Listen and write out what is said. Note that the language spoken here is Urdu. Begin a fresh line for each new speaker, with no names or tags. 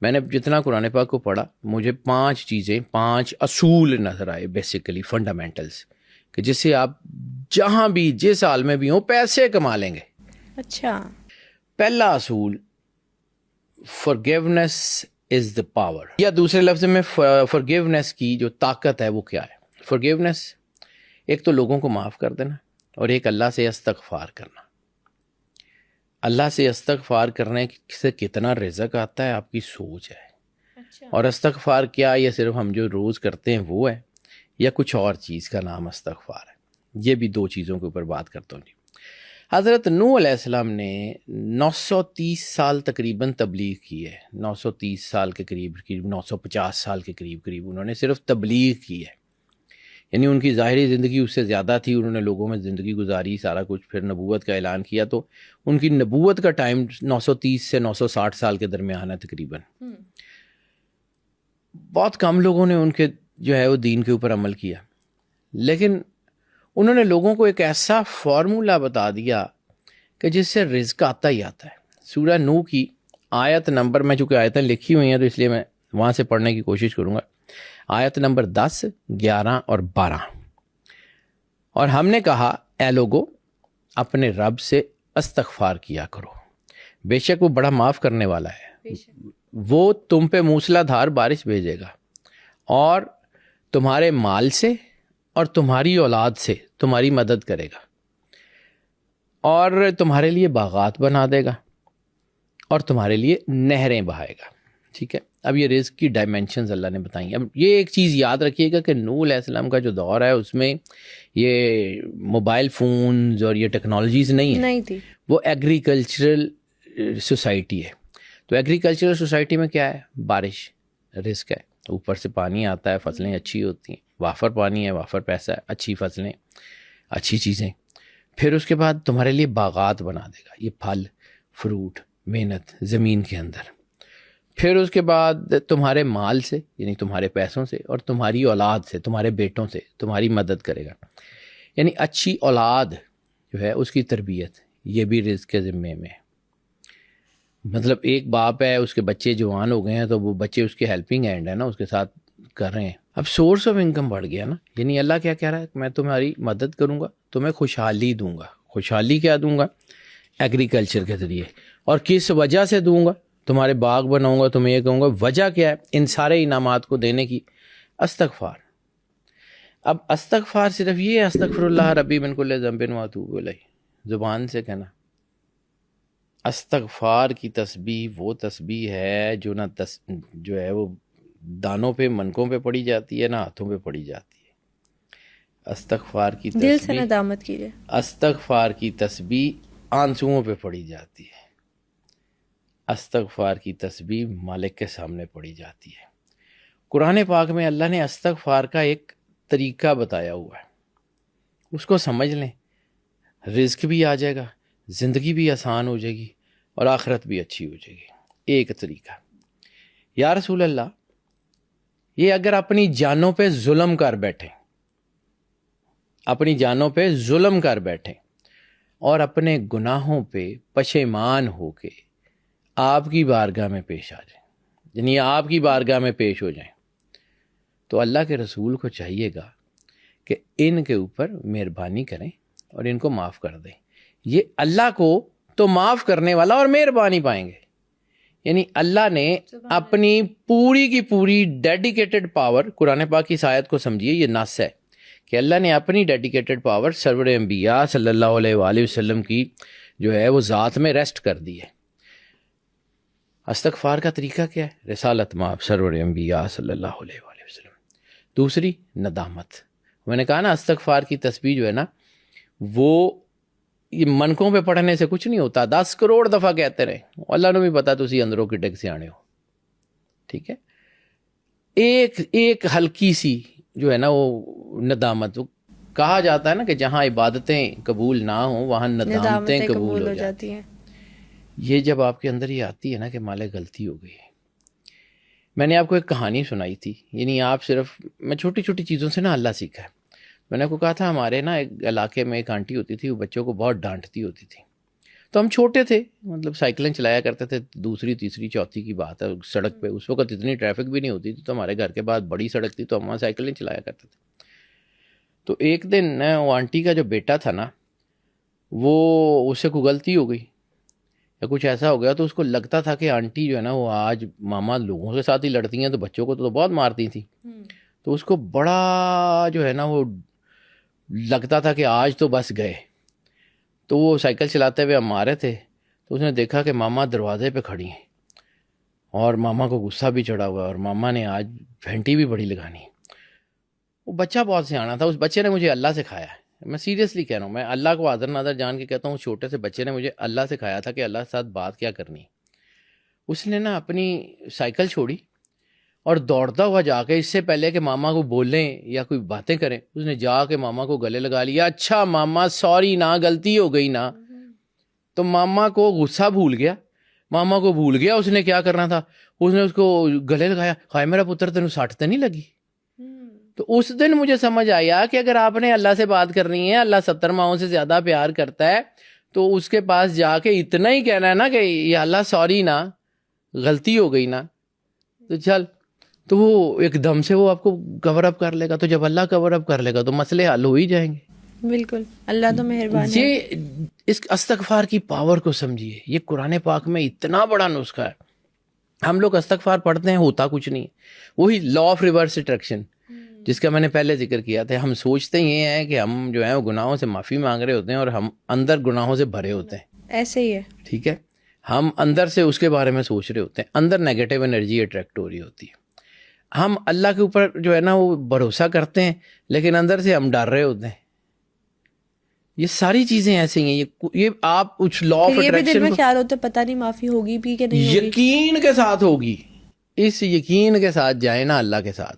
میں نے جتنا قرآن پاک کو پڑھا مجھے 5 چیزیں 5 اصول نظر آئے بیسیکلی فنڈامنٹلس کہ جس سے آپ جہاں بھی جس حال میں بھی ہوں پیسے کما لیں گے.
اچھا.
پہلا اصول forgiveness is the power, یا دوسرے لفظ میں forgiveness کی جو طاقت ہے وہ کیا ہے. forgiveness ایک تو لوگوں کو معاف کر دینا اور ایک اللہ سے استغفار کرنا. اللہ سے استغفار کرنے سے کتنا رزق آتا ہے آپ کی سوچ ہے. اور استغفار کیا یہ صرف ہم جو روز کرتے ہیں وہ ہے یا کچھ اور چیز کا نام استغفار ہے. یہ بھی 2 چیزوں کے اوپر بات کرتا ہوں. حضرت نوح علیہ السلام نے 930 سال تقریباً تبلیغ کی ہے. 930 سال کے قریب 950 سال کے قریب انہوں نے صرف تبلیغ کی ہے. یعنی ان کی ظاہری زندگی اس سے زیادہ تھی, انہوں نے لوگوں میں زندگی گزاری سارا کچھ, پھر نبوت کا اعلان کیا. تو ان کی نبوت کا ٹائم 930 سے 960 سال کے درمیان ہے تقریباً. بہت کم لوگوں نے ان کے جو ہے وہ دین کے اوپر عمل کیا, لیکن انہوں نے لوگوں کو ایک ایسا فارمولہ بتا دیا کہ جس سے رزق آتا ہی آتا ہے. سورہ نوح کی آیت نمبر, میں چونکہ آیتیں لکھی ہوئی ہیں تو اس لیے میں وہاں سے پڑھنے کی کوشش کروں گا. آیت نمبر 10, 11 اور 12. اور ہم نے کہا اے لوگو اپنے رب سے استغفار کیا کرو, بے شک وہ بڑا معاف کرنے والا ہے. وہ تم پہ موسلا دھار بارش بھیجے گا اور تمہارے مال سے اور تمہاری اولاد سے تمہاری مدد کرے گا اور تمہارے لیے باغات بنا دے گا اور تمہارے لیے نہریں بہائے گا. ٹھیک ہے, اب یہ رزق کی ڈائمینشنز اللہ نے بتائیں. اب یہ ایک چیز یاد رکھیے گا کہ نوح علیہ السلام کا جو دور ہے اس میں یہ موبائل فونز اور یہ ٹیکنالوجیز نہیں تھی. وہ ایگریکلچرل سوسائٹی ہے. تو ایگریکلچرل سوسائٹی میں کیا ہے, بارش رزق ہے, اوپر سے پانی آتا ہے, فصلیں اچھی ہوتی ہیں, وافر پانی ہے, وافر پیسہ ہے, اچھی فصلیں, اچھی چیزیں. پھر اس کے بعد تمہارے لیے باغات بنا دے گا, یہ پھل فروٹ محنت زمین کے اندر. پھر اس کے بعد تمہارے مال سے یعنی تمہارے پیسوں سے اور تمہاری اولاد سے تمہارے بیٹوں سے تمہاری مدد کرے گا. یعنی اچھی اولاد جو ہے اس کی تربیت یہ بھی رزق کے ذمے میں ہے. مطلب ایک باپ ہے, اس کے بچے جوان ہو گئے ہیں تو وہ بچے اس کے ہیلپنگ ہینڈ ہے نا, اس کے ساتھ کر رہے ہیں. اب سورس آف انکم بڑھ گیا نا. یعنی اللہ کیا کہہ رہا ہے, میں تمہاری مدد کروں گا, تمہیں خوشحالی دوں گا. خوشحالی کیا دوں گا, ایگریکلچر کے ذریعے. اور کس وجہ سے دوں گا, تمہارے باغ بناؤں گا, تمہیں یہ کہوں گا. وجہ کیا ہے ان سارے انعامات کو دینے کی, استغفار. اب استغفار صرف یہ استغفر اللہ ربی من کل ذنب واتوب الیہ, زبان سے کہنا. استغفار کی تسبیح وہ تسبیح ہے جو نہ جو ہے وہ دانوں پہ منکوں پہ پڑی جاتی ہے نہ ہاتھوں پہ پڑی جاتی ہے. استغفار کی تسبیح
دل سے ندامت کیجیے.
استغفار کی تسبیح آنسوؤں پہ پڑی جاتی ہے. استغفار کی تسبیح مالک کے سامنے پڑی جاتی ہے. قرآن پاک میں اللہ نے استغفار کا ایک طریقہ بتایا ہوا ہے, اس کو سمجھ لیں, رزق بھی آ جائے گا, زندگی بھی آسان ہو جائے گی اور آخرت بھی اچھی ہو جائے گی. ایک طریقہ, یا رسول اللہ یہ اگر اپنی جانوں پہ ظلم کر بیٹھیں, اپنی جانوں پہ ظلم کر بیٹھیں اور اپنے گناہوں پہ پشیمان ہو کے آپ کی بارگاہ میں پیش آ جائیں, یعنی آپ کی بارگاہ میں پیش ہو جائیں, تو اللہ کے رسول کو چاہیے گا کہ ان کے اوپر مہربانی کریں اور ان کو معاف کر دیں. یہ اللہ کو تو معاف کرنے والا اور مہربانی پائیں گے. یعنی اللہ نے اپنی پوری کی پوری ڈیڈیکیٹڈ پاور, قرآن پاک کی اس آیت کو سمجھیے, یہ نص ہے کہ اللہ نے اپنی ڈیڈیکیٹڈ پاور سرور انبیاء صلی اللہ علیہ وآلہ وسلم کی جو ہے وہ ذات میں ریسٹ کر دی ہے. استغفار کا طریقہ کیا ہے, رسالت مآب سرور انبیاء صلی اللہ علیہ وآلہ وسلم. دوسری ندامت. میں نے کہا نا استغفار کی تسبیح جو ہے نا وہ یہ منکوں پہ پڑھنے سے کچھ نہیں ہوتا, 10 کروڑ دفعہ کہتے رہے, اللہ نے بھی پتا تسی اندروں کی ڈگ سے آنے ہو. ٹھیک ہے, ایک ہلکی سی جو ہے نا وہ ندامت. کہا جاتا ہے نا کہ جہاں عبادتیں قبول نہ ہوں وہاں ندامتیں قبول ہو جاتی ہیں. یہ جب آپ کے اندر یہ آتی ہے نا کہ مالے غلطی ہو گئی. میں نے آپ کو ایک کہانی سنائی تھی, یعنی آپ صرف میں چھوٹی چھوٹی چیزوں سے نا اللہ سیکھا ہے. میں نے آپ کو کہا تھا ہمارے نا ایک علاقے میں ایک آنٹی ہوتی تھی, وہ بچوں کو بہت ڈانٹتی ہوتی تھی. تو ہم چھوٹے تھے, مطلب سائیکلیں چلایا کرتے تھے, دوسری تیسری چوتھی کی بات ہے, سڑک پہ اس وقت اتنی ٹریفک بھی نہیں ہوتی تھی, تو ہمارے گھر کے بعد بڑی سڑک تھی, تو ہم وہاں سائیکلیں چلایا کرتے تھے. تو ایک دن وہ آنٹی کا جو بیٹا تھا نا, وہ اس سے کوئی غلطی ہو گئی یا کچھ ایسا ہو گیا, تو اس کو لگتا تھا کہ آنٹی جو ہے نا وہ آج ماما لوگوں کے ساتھ ہی لڑتی ہیں تو بچوں کو تو بہت مارتی تھیں. تو اس کو بڑا جو ہے نا وہ لگتا تھا کہ آج تو بس گئے. تو وہ سائیکل چلاتے ہوئے ہم آ رہے تھے, تو اس نے دیکھا کہ ماما دروازے پہ کھڑی ہیں اور ماما کو غصہ بھی چڑھا ہوا ہے, اور ماما نے آج گھنٹی بھی بڑی لگانی ہے. وہ بچہ بہت سیانا تھا, اس بچے نے مجھے اللہ سکھایا ہے, میں سیریسلی کہہ رہا ہوں, میں اللہ کو حاضر ناظر جان کے کہتا ہوں, چھوٹے سے بچے نے مجھے اللہ سکھایا تھا کہ اللہ کے ساتھ بات کیا کرنی. اس نے نا اپنی سائیکل چھوڑی اور دوڑتا ہوا جا کے, اس سے پہلے کہ ماما کو بولیں یا کوئی باتیں کریں, اس نے جا کے ماما کو گلے لگا لیا, اچھا ماما سوری نا, غلطی ہو گئی نا. تو ماما کو غصہ بھول گیا, ماما کو بھول گیا اس نے کیا کرنا تھا, اس نے اس کو گلے لگایا, ہائے میرا پتر تینوں سٹ تے نہیں لگی. تو اس دن مجھے سمجھ آیا کہ اگر آپ نے اللہ سے بات کرنی ہے, اللہ 70 ماؤں سے زیادہ پیار کرتا ہے, تو اس کے پاس جا کے اتنا ہی کہنا ہے نا کہ یا اللہ سوری نا, غلطی ہو گئی نا, تو چل. تو وہ ایک دم سے وہ آپ کو کور اپ کر لے گا. تو جب اللہ کور اپ کر لے گا تو مسئلے حل ہو ہی جائیں گے.
بالکل, اللہ تو مہربان ہے.
یہ اس استغفار کی پاور کو سمجھیے, یہ قرآن پاک میں اتنا بڑا نسخہ ہے. ہم لوگ استغفار پڑھتے ہیں, ہوتا کچھ نہیں. وہی لا آف ریورس اٹریکشن جس کا میں نے پہلے ذکر کیا تھا. ہم سوچتے یہ ہیں کہ ہم جو ہیں وہ گناہوں سے معافی مانگ رہے ہوتے ہیں, اور ہم اندر گناہوں سے بھرے ہوتے ہیں.
ایسے ہی ہے,
ٹھیک ہے, ہم اندر سے اس کے بارے میں سوچ رہے ہوتے ہیں, اندر نیگیٹو انرجی اٹریکٹ ہو رہی ہوتی ہے. ہم اللہ کے اوپر جو ہے نا وہ بھروسہ کرتے ہیں, لیکن اندر سے ہم ڈر رہے ہوتے ہیں. یہ ساری چیزیں ایسی ہیں, یہ آپ کچھ لا آف
یہ بھی دل میں
اٹریکشن
خیال ہوتا ہے پتہ نہیں معافی ہوگی بھی کہ نہیں ہوگی.
یقین کے ساتھ ہوگی, اس یقین کے ساتھ جائیں نا اللہ کے ساتھ,